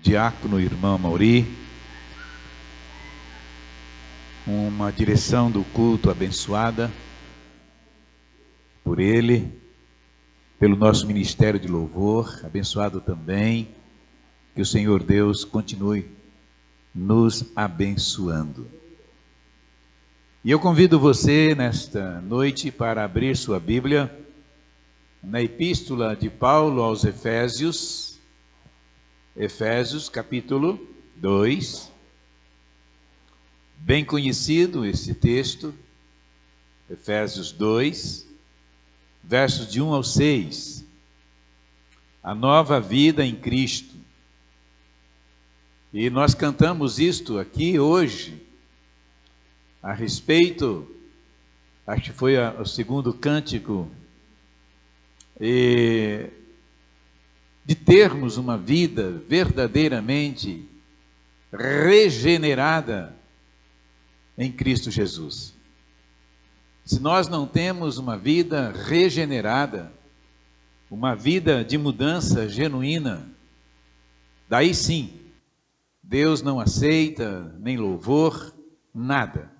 diácono irmão Mauri, uma direção do culto abençoada por ele, pelo nosso ministério de louvor, abençoado também. Que o Senhor Deus continue nos abençoando. E eu convido você nesta noite para abrir sua Bíblia na Epístola de Paulo aos Efésios, capítulo 2. Bem conhecido esse texto, Efésios 2, versos de 1 ao 6. A nova vida em Cristo. E nós cantamos isto aqui hoje, a respeito, acho que foi o segundo cântico, de termos uma vida verdadeiramente regenerada em Cristo Jesus. Se nós não temos uma vida regenerada, uma vida de mudança genuína, daí sim, Deus não aceita nem louvor, nada.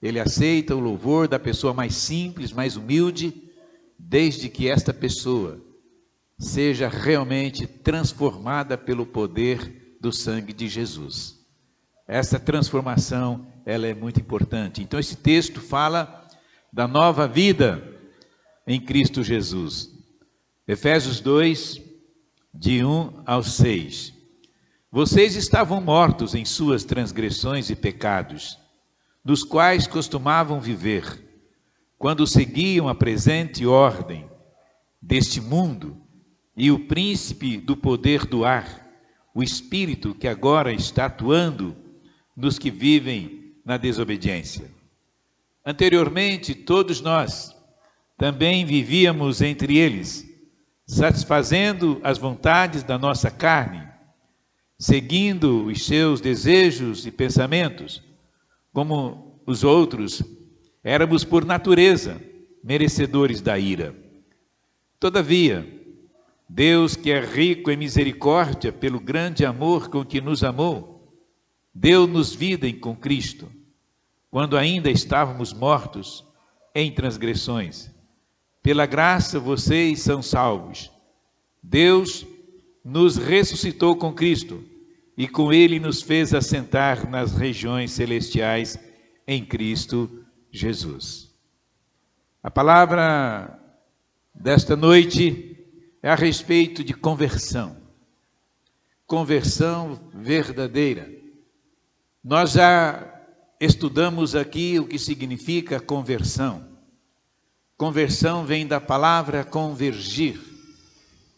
Ele aceita o louvor da pessoa mais simples, mais humilde, desde que esta pessoa seja realmente transformada pelo poder do sangue de Jesus. Essa transformação, ela é muito importante. Então esse texto fala da nova vida em Cristo Jesus. Efésios 2, de 1 ao 6. Vocês estavam mortos em suas transgressões e pecados, dos quais costumavam viver, quando seguiam a presente ordem deste mundo e o príncipe do poder do ar, o espírito que agora está atuando nos que vivem na desobediência. Anteriormente, todos nós também vivíamos entre eles, satisfazendo as vontades da nossa carne, seguindo os seus desejos e pensamentos. Como os outros, éramos por natureza merecedores da ira. Todavia, Deus, que é rico em misericórdia pelo grande amor com que nos amou, deu-nos vida com Cristo, quando ainda estávamos mortos em transgressões. Pela graça vocês são salvos. Deus nos ressuscitou com Cristo e com Ele nos fez assentar nas regiões celestiais em Cristo Jesus. A palavra desta noite é a respeito de conversão. Conversão verdadeira. Nós já estudamos aqui o que significa conversão. Conversão vem da palavra convergir.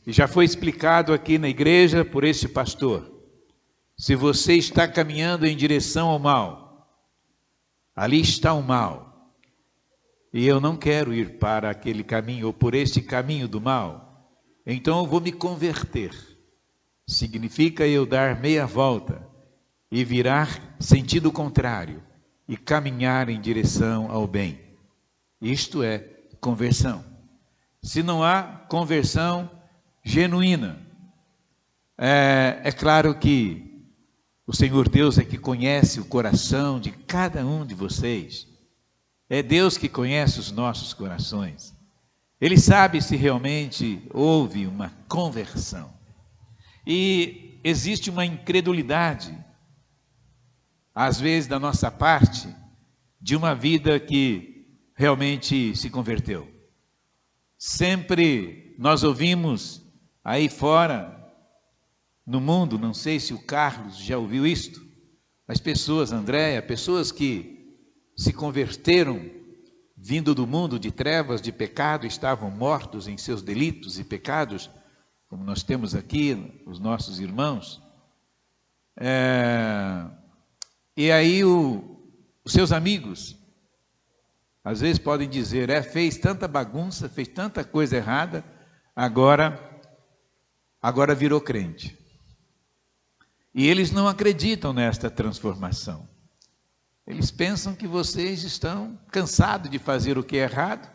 E já foi explicado aqui na igreja por este pastor. Se você está caminhando em direção ao mal, ali está o mal. E eu não quero ir para aquele caminho ou por este caminho do mal. Então eu vou me converter. Significa eu dar meia volta e virar sentido contrário e caminhar em direção ao bem. Isto é conversão. Se não há conversão genuína, é claro que o Senhor Deus é que conhece o coração de cada um de vocês. É Deus que conhece os nossos corações. Ele sabe se realmente houve uma conversão. E existe uma incredulidade, às vezes da nossa parte, de uma vida que realmente se converteu. Sempre nós ouvimos aí fora, no mundo, não sei se o Carlos já ouviu isto, mas pessoas, Andréia, pessoas que se converteram vindo do mundo de trevas, de pecado, estavam mortos em seus delitos e pecados, como nós temos aqui, os nossos irmãos. E aí os seus amigos, às vezes podem dizer, fez tanta bagunça, fez tanta coisa errada, agora virou crente. E eles não acreditam nesta transformação. Eles pensam que vocês estão cansados de fazer o que é errado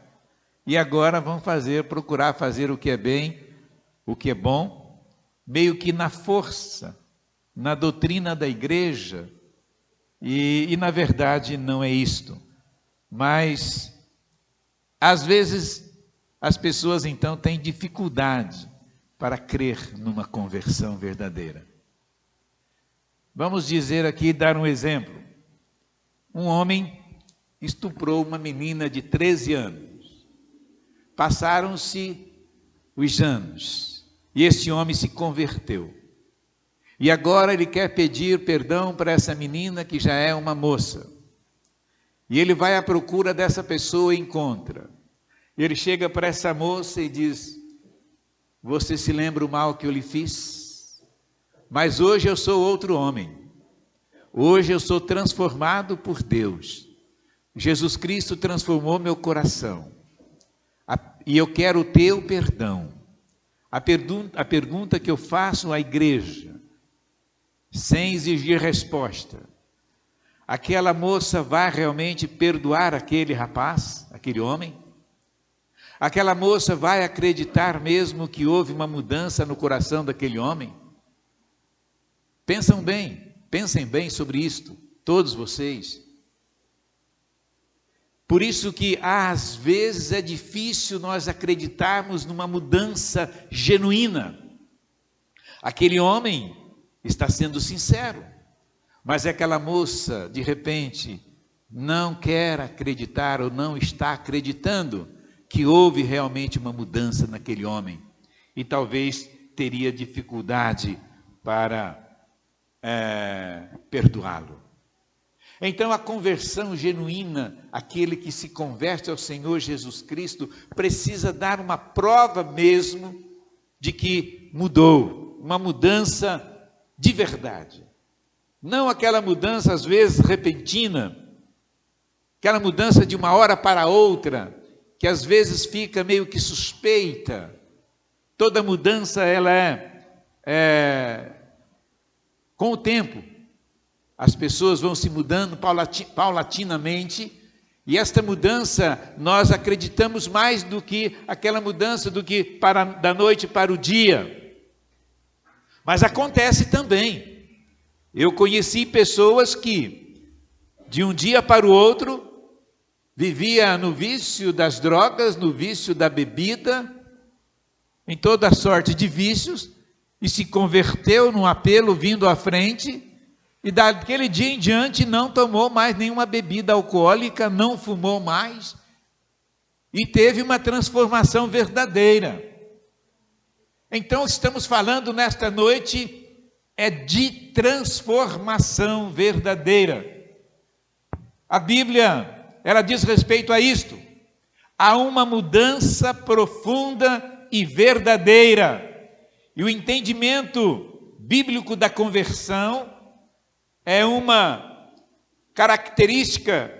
e agora vão procurar fazer o que é bem, o que é bom, meio que na força, na doutrina da igreja, e na verdade não é isto. Mas, às vezes, as pessoas então têm dificuldade para crer numa conversão verdadeira. Vamos dizer aqui, dar um exemplo. Um homem estuprou uma menina de 13 anos. Passaram-se os anos e esse homem se converteu. E agora ele quer pedir perdão para essa menina que já é uma moça. E ele vai à procura dessa pessoa e encontra. Ele chega para essa moça e diz: você se lembra o mal que eu lhe fiz? Mas hoje eu sou outro homem. Hoje eu sou transformado por Deus. Jesus Cristo transformou meu coração. E eu quero o teu perdão. A pergunta que eu faço à igreja, sem exigir resposta: aquela moça vai realmente perdoar aquele rapaz, aquele homem? Aquela moça vai acreditar mesmo que houve uma mudança no coração daquele homem? Pensem bem sobre isto, todos vocês. Por isso que às vezes é difícil nós acreditarmos numa mudança genuína. Aquele homem está sendo sincero, mas aquela moça, de repente, não quer acreditar ou não está acreditando que houve realmente uma mudança naquele homem. E talvez teria dificuldade para perdoá-lo. Então a conversão genuína, aquele que se converte ao Senhor Jesus Cristo, precisa dar uma prova mesmo de que mudou, uma mudança de verdade. Não aquela mudança às vezes repentina, aquela mudança de uma hora para outra, que às vezes fica meio que suspeita. Toda mudança ela é com o tempo. As pessoas vão se mudando paulatinamente, e esta mudança nós acreditamos mais do que aquela mudança do que da noite para o dia. Mas acontece também. Eu conheci pessoas que de um dia para o outro vivia no vício das drogas, no vício da bebida, em toda sorte de vícios, e se converteu num apelo vindo à frente. E daquele dia em diante não tomou mais nenhuma bebida alcoólica, não fumou mais, e teve uma transformação verdadeira. Então estamos falando nesta noite de transformação verdadeira. A Bíblia, ela diz respeito a isto: há uma mudança profunda e verdadeira. E o entendimento bíblico da conversão é uma característica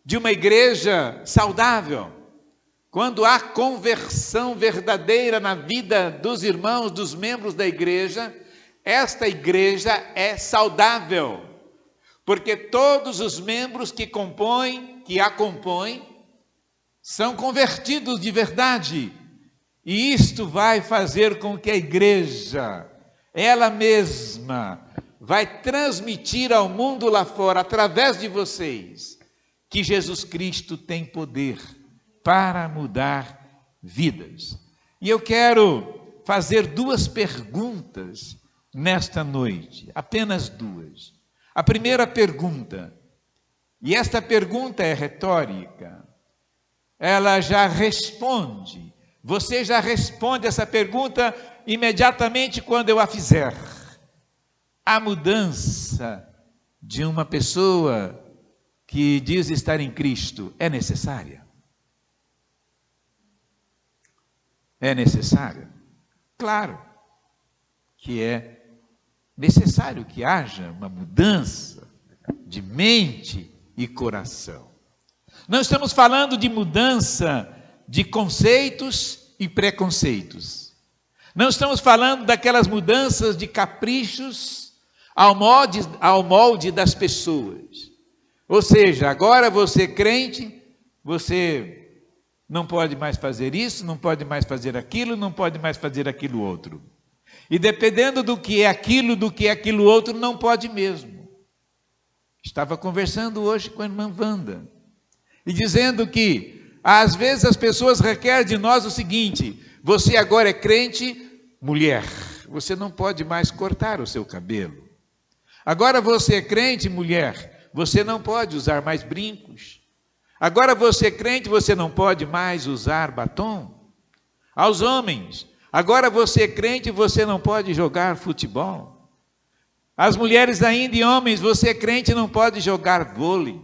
de uma igreja saudável. Quando há conversão verdadeira na vida dos irmãos, dos membros da igreja, esta igreja é saudável, porque todos os membros que a compõem, são convertidos de verdade. E isto vai fazer com que a igreja, ela mesma, vai transmitir ao mundo lá fora, através de vocês, que Jesus Cristo tem poder para mudar vidas. E eu quero fazer duas perguntas nesta noite, apenas duas. A primeira pergunta, e esta pergunta é retórica, ela já responde, você já responde essa pergunta imediatamente quando eu a fizer. A mudança de uma pessoa que diz estar em Cristo é necessária? É necessária? Claro que é necessário que haja uma mudança de mente e coração. Não estamos falando de mudança de conceitos e preconceitos. Não estamos falando daquelas mudanças de caprichos ao molde das pessoas. Ou seja, agora você crente, você não pode mais fazer isso, não pode mais fazer aquilo, não pode mais fazer aquilo outro. E dependendo do que é aquilo outro, não pode mesmo. Estava conversando hoje com a irmã Wanda, e dizendo que, às vezes, as pessoas requerem de nós o seguinte: você agora é crente, mulher, você não pode mais cortar o seu cabelo. Agora você é crente, mulher, você não pode usar mais brincos. Agora você é crente, você não pode mais usar batom. Aos homens, agora você é crente, você não pode jogar futebol. As mulheres ainda e homens, você é crente, não pode jogar vôlei.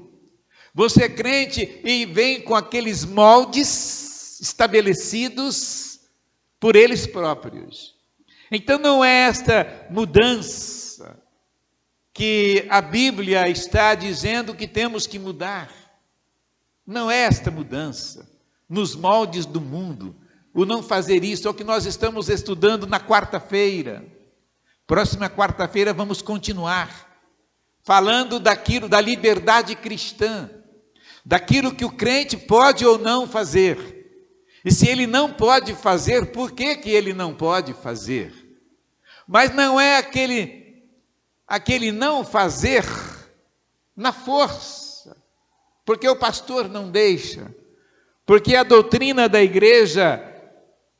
Você é crente e vem com aqueles moldes estabelecidos por eles próprios. Então não é esta mudança que a Bíblia está dizendo que temos que mudar. Não é esta mudança nos moldes do mundo. O não fazer isso é o que nós estamos estudando na quarta-feira. Próxima quarta-feira vamos continuar falando daquilo, da liberdade cristã, daquilo que o crente pode ou não fazer. E se ele não pode fazer, por que ele não pode fazer? Mas não é aquele não fazer na força, porque o pastor não deixa, porque a doutrina da igreja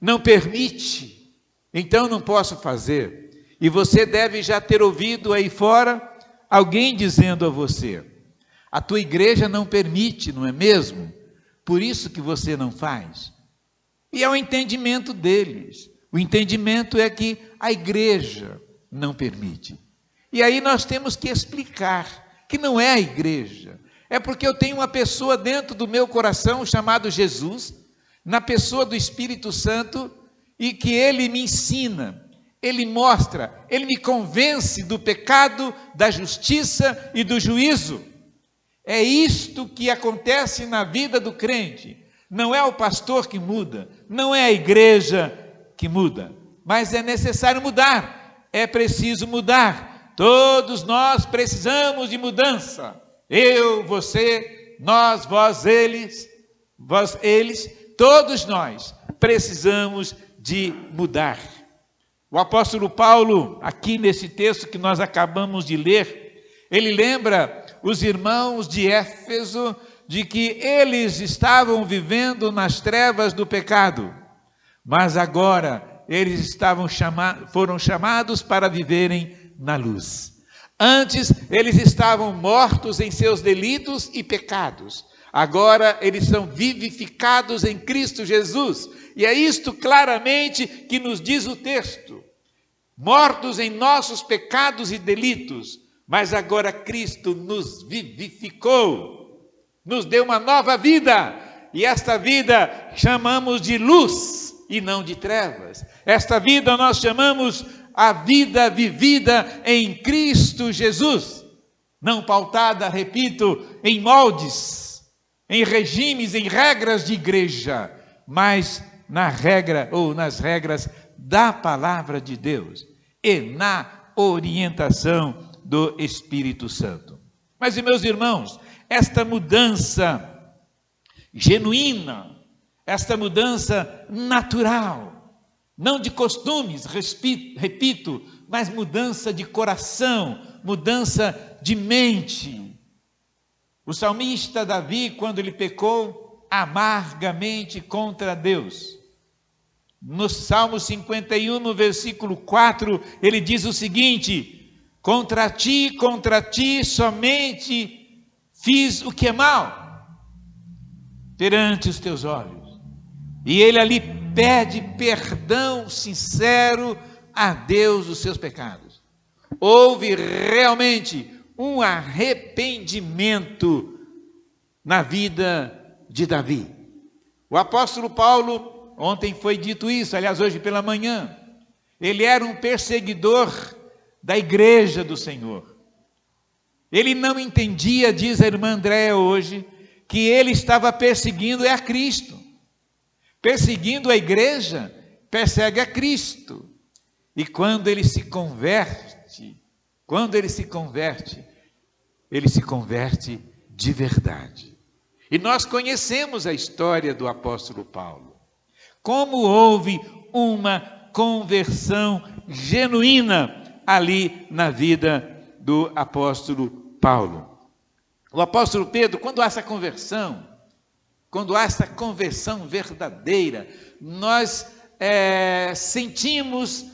não permite, então não posso fazer. E você deve já ter ouvido aí fora alguém dizendo a você: a tua igreja não permite, não é mesmo? Por isso que você não faz. E é o entendimento deles. O entendimento é que a igreja não permite. E aí nós temos que explicar que não é a igreja. É porque eu tenho uma pessoa dentro do meu coração chamado Jesus, na pessoa do Espírito Santo, e que ele me ensina, ele mostra, ele me convence do pecado, da justiça e do juízo. É isto que acontece na vida do crente. Não é o pastor que muda, não é a igreja que muda, mas é necessário mudar, é preciso mudar. Todos nós precisamos de mudança. Eu, você, nós, vós, eles, todos nós precisamos de mudar. O apóstolo Paulo, aqui nesse texto que nós acabamos de ler, ele lembra os irmãos de Éfeso de que eles estavam vivendo nas trevas do pecado, mas agora eles foram chamados para viverem na luz. Antes eles estavam mortos em seus delitos e pecados, agora eles são vivificados em Cristo Jesus, e é isto claramente que nos diz o texto: mortos em nossos pecados e delitos, mas agora Cristo nos vivificou, nos deu uma nova vida, e esta vida chamamos de luz e não de trevas. Esta vida nós chamamos a vida vivida em Cristo Jesus, não pautada, repito, em moldes, em regimes, em regras de igreja, mas na regra ou nas regras da palavra de Deus e na orientação do Espírito Santo. Mas, meus irmãos, esta mudança genuína, esta mudança natural, não de costumes, repito, mas mudança de coração, mudança de mente. O salmista Davi, quando ele pecou amargamente contra Deus, no Salmo 51, no versículo 4, ele diz o seguinte: contra ti somente fiz o que é mal perante os teus olhos. E ele ali pede perdão sincero a Deus dos seus pecados. Houve realmente um arrependimento na vida de Davi. O apóstolo Paulo, ontem foi dito isso, aliás hoje pela manhã, ele era um perseguidor da igreja do Senhor. Ele não entendia, diz a irmã Andréa hoje, que ele estava perseguindo a Cristo. Perseguindo a igreja, persegue a Cristo. E quando ele se converte, ele se converte de verdade. E nós conhecemos a história do apóstolo Paulo. Como houve uma conversão genuína ali na vida do apóstolo Paulo. O apóstolo Pedro, quando há essa conversão verdadeira, nós sentimos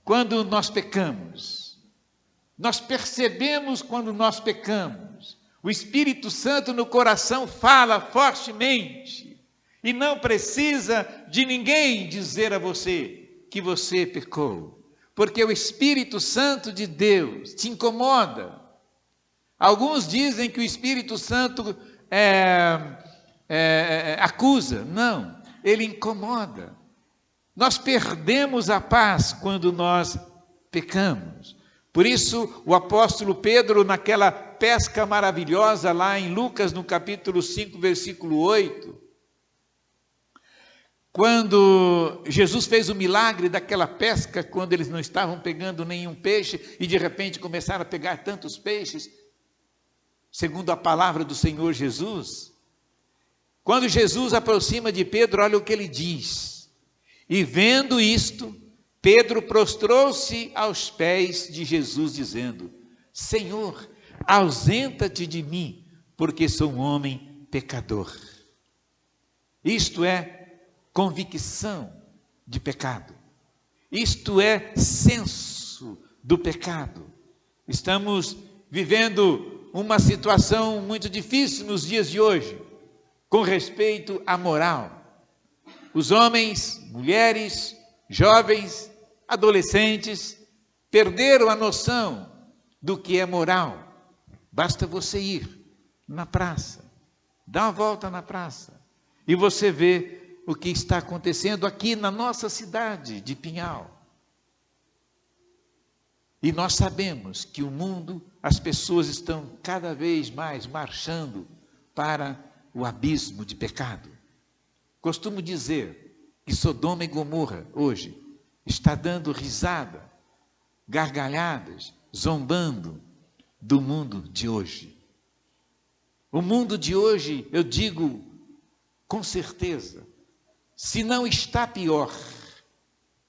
quando nós pecamos, nós percebemos quando nós pecamos, o Espírito Santo no coração fala fortemente, e não precisa de ninguém dizer a você que você pecou, porque o Espírito Santo de Deus te incomoda. Alguns dizem que o Espírito Santo acusa. Não, ele incomoda. Nós perdemos a paz quando nós pecamos. Por isso, o apóstolo Pedro, naquela pesca maravilhosa lá em Lucas, no capítulo 5, versículo 8, quando Jesus fez o milagre daquela pesca, quando eles não estavam pegando nenhum peixe, e de repente começaram a pegar tantos peixes, segundo a palavra do Senhor Jesus, quando Jesus aproxima de Pedro, olha o que ele diz: e vendo isto, Pedro prostrou-se aos pés de Jesus, dizendo: Senhor, ausenta-te de mim, porque sou um homem pecador. Isto é convicção de pecado. Isto é senso do pecado. Estamos vivendo uma situação muito difícil nos dias de hoje, com respeito à moral. Os homens, mulheres, jovens, adolescentes, perderam a noção do que é moral. Basta você ir na praça, dar uma volta na praça, e você vê o que está acontecendo aqui na nossa cidade de Pinhal. E nós sabemos que o mundo, as pessoas estão cada vez mais marchando para o abismo de pecado. Costumo dizer que Sodoma e Gomorra hoje está dando risada, gargalhadas, zombando do mundo de hoje. O mundo de hoje, eu digo com certeza, se não está pior,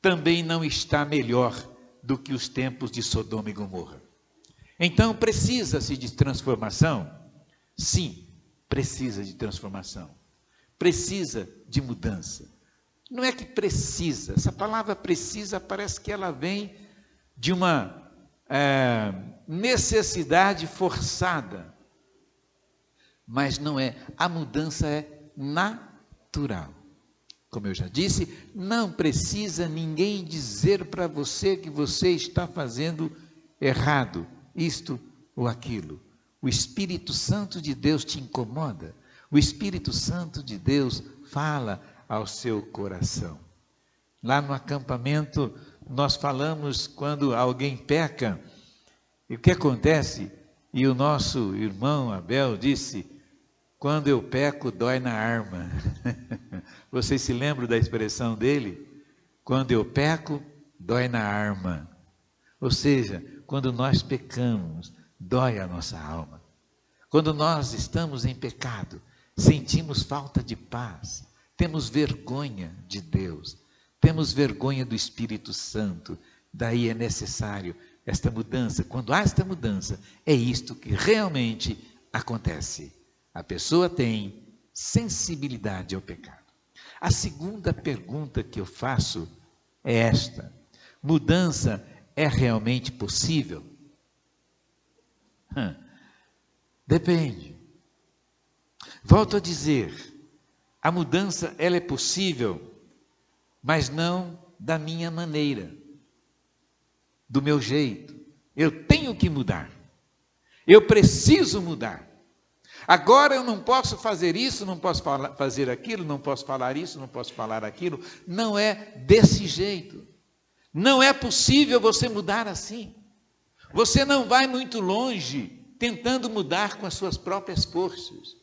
também não está melhor do que os tempos de Sodoma e Gomorra. Então, precisa-se de transformação? Sim, precisa de transformação. Precisa de mudança. Não é que precisa, essa palavra precisa parece que ela vem de uma necessidade forçada. Mas não é, a mudança é natural. Como eu já disse, não precisa ninguém dizer para você que você está fazendo errado, isto ou aquilo. O Espírito Santo de Deus te incomoda. O Espírito Santo de Deus fala ao seu coração. Lá no acampamento, nós falamos quando alguém peca, e o que acontece? E o nosso irmão Abel disse: quando eu peco, dói na arma. Vocês se lembram da expressão dele? Quando eu peco, dói na arma. Ou seja, quando nós pecamos, dói a nossa alma. Quando nós estamos em pecado, sentimos falta de paz, temos vergonha de Deus, temos vergonha do Espírito Santo. Daí é necessário esta mudança. Quando há esta mudança, é isto que realmente acontece. A pessoa tem sensibilidade ao pecado. A segunda pergunta que eu faço é esta: mudança é realmente possível? Depende. Volto a dizer, a mudança ela é possível, mas não da minha maneira, do meu jeito. Eu tenho que mudar. Eu preciso mudar. Agora eu não posso fazer isso, não posso fazer aquilo, não posso falar isso, não posso falar aquilo. Não é desse jeito. Não é possível você mudar assim. Você não vai muito longe tentando mudar com as suas próprias forças.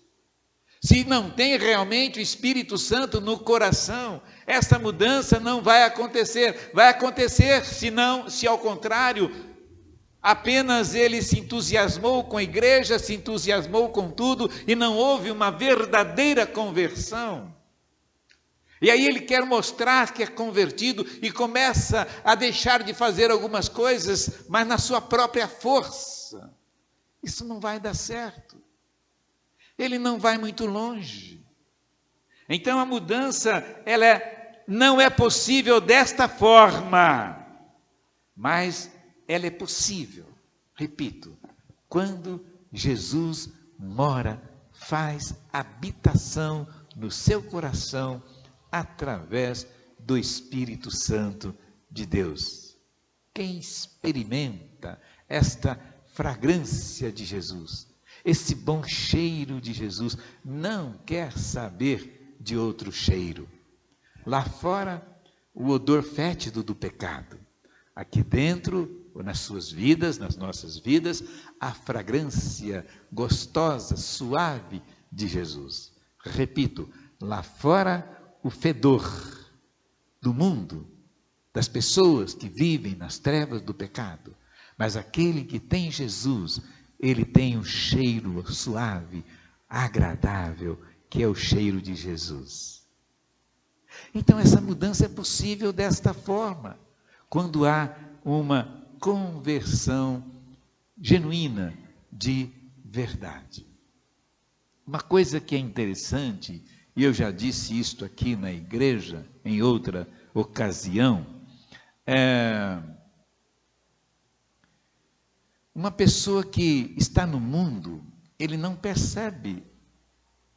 Se não tem realmente o Espírito Santo no coração, essa mudança não vai acontecer. Vai acontecer se ao contrário, apenas ele se entusiasmou com a igreja, se entusiasmou com tudo e não houve uma verdadeira conversão. E aí ele quer mostrar que é convertido e começa a deixar de fazer algumas coisas, mas na sua própria força. Isso não vai dar certo. Ele não vai muito longe. Então a mudança, não é possível desta forma, mas ela é possível, repito, quando Jesus mora, faz habitação no seu coração, através do Espírito Santo de Deus. Quem experimenta esta fragrância de Jesus, esse bom cheiro de Jesus, não quer saber de outro cheiro. Lá fora, o odor fétido do pecado. Aqui dentro, ou nas suas vidas, nas nossas vidas, a fragrância gostosa, suave de Jesus. Repito, lá fora, o fedor do mundo, das pessoas que vivem nas trevas do pecado. Mas aquele que tem Jesus, ele tem um cheiro suave, agradável, que é o cheiro de Jesus. Então essa mudança é possível desta forma, quando há uma conversão genuína de verdade. Uma coisa que é interessante, e eu já disse isto aqui na igreja, em outra ocasião, uma pessoa que está no mundo, ele não percebe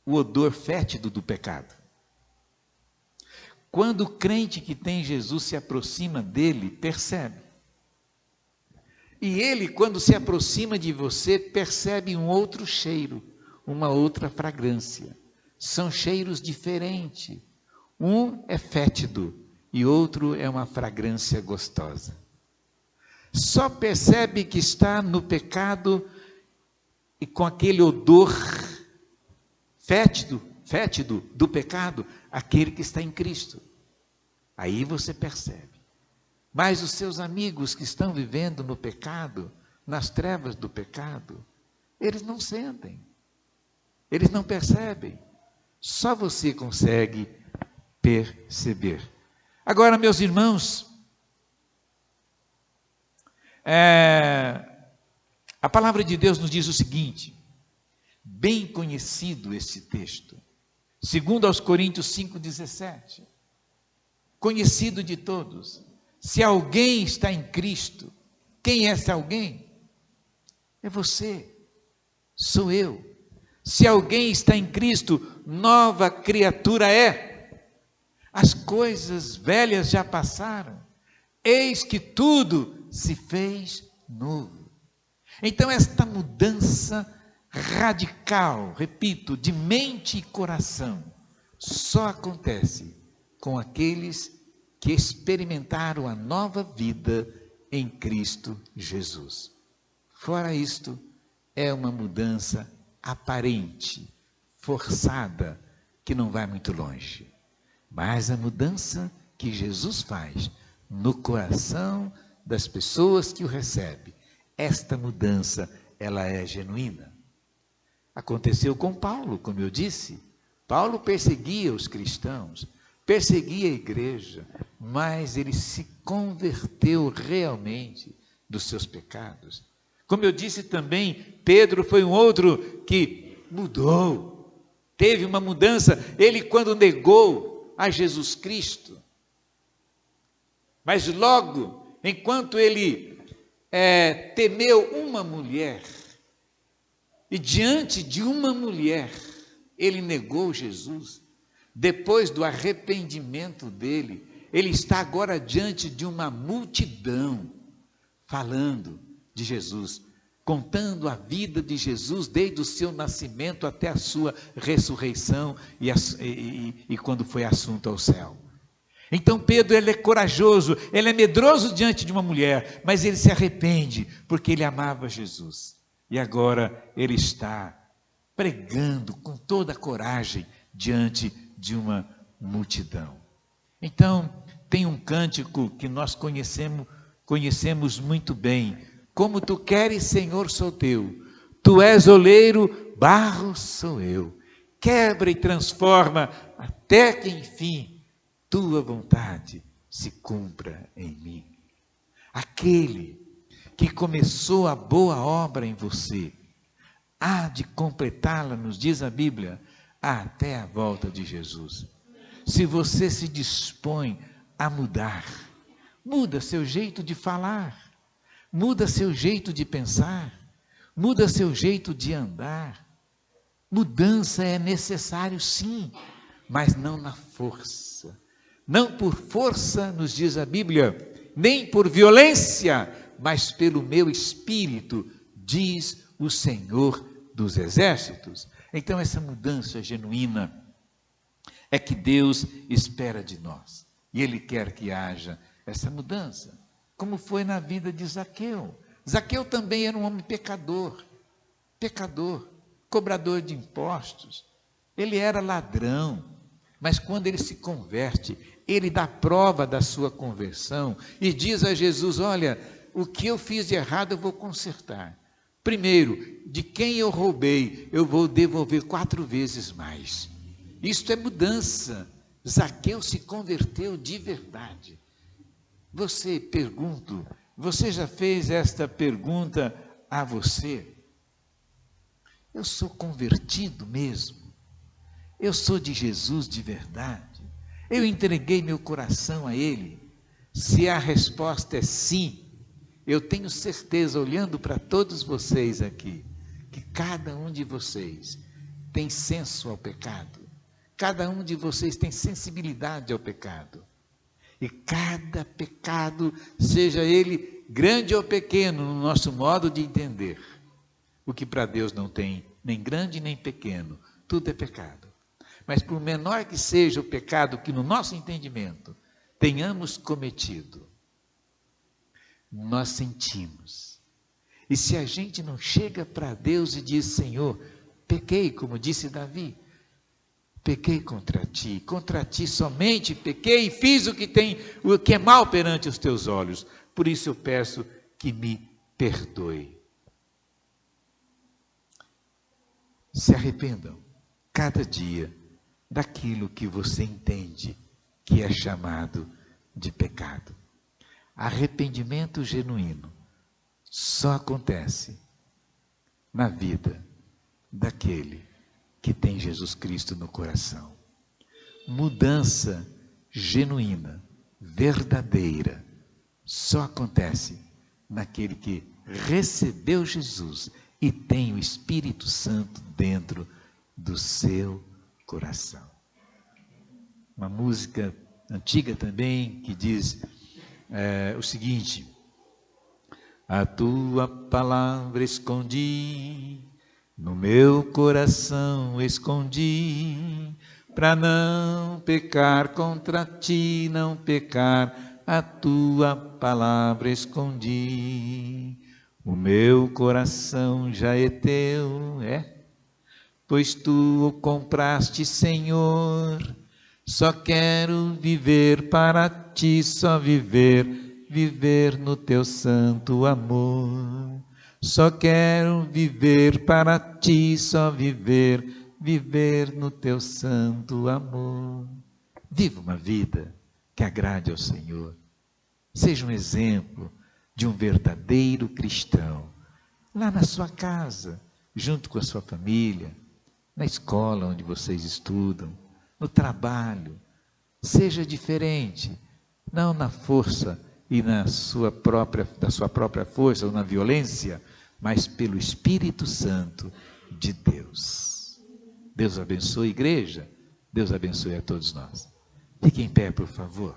o odor fétido do pecado. Quando o crente que tem Jesus se aproxima dele, percebe. E ele, quando se aproxima de você, percebe um outro cheiro, uma outra fragrância. São cheiros diferentes. Um é fétido e outro é uma fragrância gostosa. Só percebe que está no pecado e com aquele odor fétido do pecado, aquele que está em Cristo. Aí você percebe. Mas os seus amigos que estão vivendo no pecado, nas trevas do pecado, eles não sentem, eles não percebem. Só você consegue perceber. Agora, meus irmãos, a palavra de Deus nos diz o seguinte, bem conhecido este texto, segundo aos Coríntios 5,17, conhecido de todos. Se alguém está em Cristo, quem é esse alguém? É você, sou eu. Se alguém está em Cristo, nova criatura é. As coisas velhas já passaram, eis que tudo se fez novo. Então esta mudança radical, repito, de mente e coração, só acontece com aqueles que experimentaram a nova vida em Cristo Jesus. Fora isto, é uma mudança aparente, forçada, que não vai muito longe. Mas a mudança que Jesus faz no coração das pessoas que o recebem, esta mudança, ela é genuína. Aconteceu com Paulo, como eu disse. Paulo perseguia os cristãos, perseguia a igreja, mas ele se converteu realmente dos seus pecados. Como eu disse também, Pedro foi um outro que mudou, teve uma mudança, ele quando negou a Jesus Cristo, mas logo, enquanto ele temeu uma mulher, e diante de uma mulher, ele negou Jesus, depois do arrependimento dele, ele está agora diante de uma multidão, falando de Jesus, contando a vida de Jesus, desde o seu nascimento até a sua ressurreição, e quando foi assunto ao céu. Então Pedro, ele é corajoso, ele é medroso diante de uma mulher, mas ele se arrepende, porque ele amava Jesus, e agora ele está pregando com toda a coragem, diante de uma multidão. Então, tem um cântico que nós conhecemos muito bem. Como tu queres, Senhor, sou teu. Tu és oleiro, barro sou eu. Quebra e transforma, até que enfim tua vontade se cumpra em mim. Aquele que começou a boa obra em você, há de completá-la, nos diz a Bíblia, até a volta de Jesus. Se você se dispõe a mudar, muda seu jeito de falar, muda seu jeito de pensar, muda seu jeito de andar. Mudança é necessário sim, mas não na força. Não por força, nos diz a Bíblia, nem por violência, mas pelo meu espírito, diz o Senhor dos Exércitos. Então essa mudança genuína é que Deus espera de nós. E Ele quer que haja essa mudança, como foi na vida de Zaqueu. Zaqueu também era um homem pecador, cobrador de impostos. Ele era ladrão, mas quando ele se converte, ele dá prova da sua conversão e diz a Jesus: olha, o que eu fiz de errado eu vou consertar. Primeiro, de quem eu roubei, eu vou devolver 4 vezes mais. Isto é mudança. Zaqueu se converteu de verdade. Você já fez esta pergunta a você? Eu sou convertido mesmo? Eu sou de Jesus de verdade? Eu entreguei meu coração a Ele? Se a resposta é sim, eu tenho certeza, olhando para todos vocês aqui, que cada um de vocês tem senso ao pecado, cada um de vocês tem sensibilidade ao pecado, e cada pecado, seja ele grande ou pequeno, no nosso modo de entender, o que para Deus não tem nem grande nem pequeno, tudo é pecado. Mas por menor que seja o pecado que no nosso entendimento tenhamos cometido, nós sentimos. E se a gente não chega para Deus e diz: Senhor, pequei, como disse Davi, pequei contra ti somente pequei e fiz o que é mal perante os teus olhos, por isso eu peço que me perdoe. Se arrependam cada dia daquilo que você entende que é chamado de pecado. Arrependimento genuíno só acontece na vida daquele que tem Jesus Cristo no coração. Mudança genuína, verdadeira, só acontece naquele que recebeu Jesus e tem o Espírito Santo dentro do seu coração. Uma música antiga também que diz o seguinte: a tua palavra escondi, no meu coração escondi, para não pecar contra ti, não pecar, a tua palavra escondi. O meu coração já é teu, pois tu o compraste, Senhor. Só quero viver para ti, só viver no teu santo amor. Só quero viver para ti, só viver no teu santo amor. Viva uma vida que agrade ao Senhor. Seja um exemplo de um verdadeiro cristão, lá na sua casa, junto com a sua família, na escola onde vocês estudam, no trabalho. Seja diferente, não na força e da sua própria força ou na violência, mas pelo Espírito Santo de Deus. Deus abençoe a igreja, Deus abençoe a todos nós. Fiquem em pé, por favor.